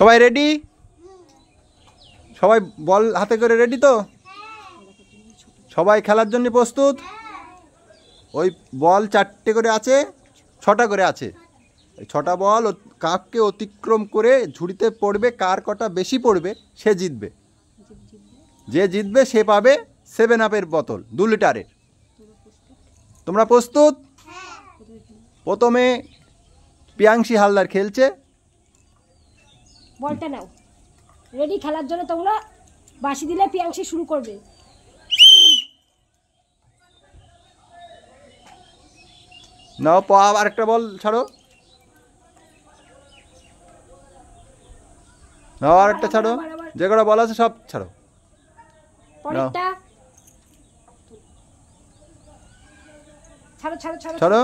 সবাই রেডি? সবাই বল হাতে করে রেডি তো? সবাই খেলার জন্য প্রস্তুত? ওই বল 4টে করে আছে, 6টা করে আছে। এই 6টা বল কাককে অতিক্রম করে ঝুড়িতে পড়বে। কার কটা বেশি পড়বে সে জিতবে। যে জিতবে সে পাবে 7 আপের বোতল 2 লিটারের। তোমরা প্রস্তুত? প্রথমে পিয়াংশী হালদার খেলছে। বলটা নাও, রেডি খেলার জন্য। তোমরা বাঁশি দিলে পিয়াংশী শুরু করবে। নাও আর একটা বল ছাড়ো, নাও আর একটা ছাড়ো, যে কটা বল আছে সব ছাড়ো। পরেরটা ছাড়ো ছাড়ো ছাড়ো ছাড়ো।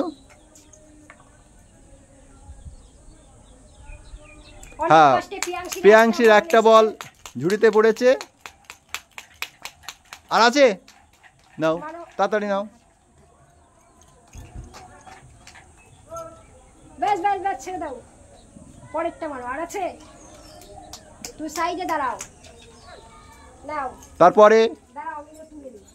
হ্যাঁ, পিয়াংশীর একটা বল ঝুড়িতে পড়েছে। আর আছে? নাও তাড়াতাড়ি নাও। বেশ বেশ বেশ, ছেড়ে দাও। পরেরটা মারো। আর আছে? তুমি সাইডে দাঁড়াও। নাও তারপরে দাঁড়াও, আমি তুলে দিই।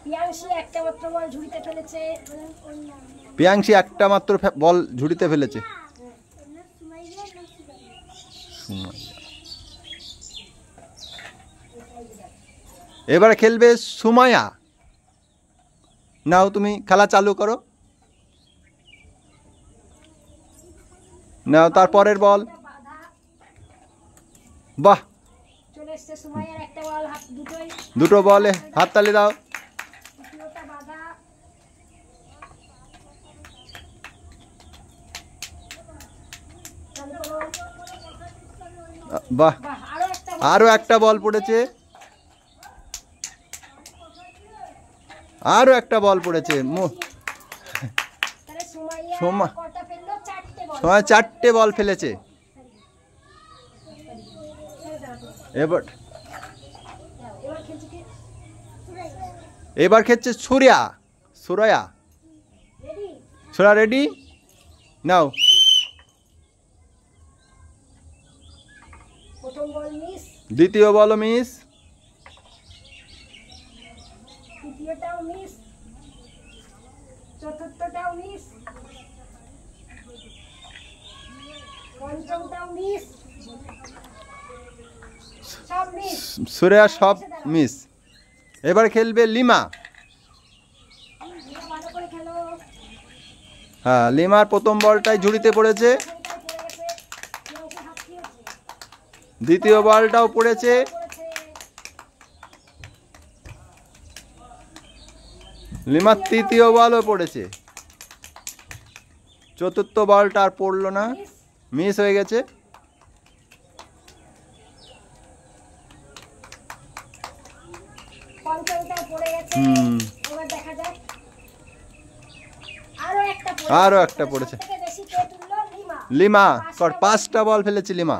পিয়াংশী একটা মাত্র বল ঝুড়িতে ফেলেছে। পিয়াংশী একটা মাত্র বল ঝুড়িতে ফেলেছে। এবারে খেলবে সুমাইয়া। নাও তুমি খেলা চালু করো। নাও তারপরের বল। বাহ, চলে এসেছে সুমাইয়ার একটা বল। দুটো বলে হাততালি দাও। তৃতীয়টা বাধা। বাহ, আরো একটা বল পড়েছে। আরো একটা বল পড়েছে। সময় 4টে বল ফেলেছে। এবার খেলছে সুরিয়া। সুরায়া রেডি? নাও। দ্বিতীয় বল মিস। তৃতীয়টাও মিস। চতুর্থটাও মিস। পঞ্চমটাও মিস। সব মিস। সুরিয়া সব মিস। এবার খেলবে লিমা। হ্যাঁ, লিমার প্রথম বলটাই ঝুড়িতে পড়েছে। দ্বিতীয় বলটাও পড়েছে। লিমার তৃতীয় বলও পড়েছে। চতুর্থ বলটা আর পড়লো না, মিস হয়ে গেছে। আরো একটা পড়েছে। লিমা 5টা বল ফেলেছে। লিমা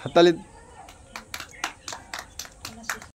হাততালি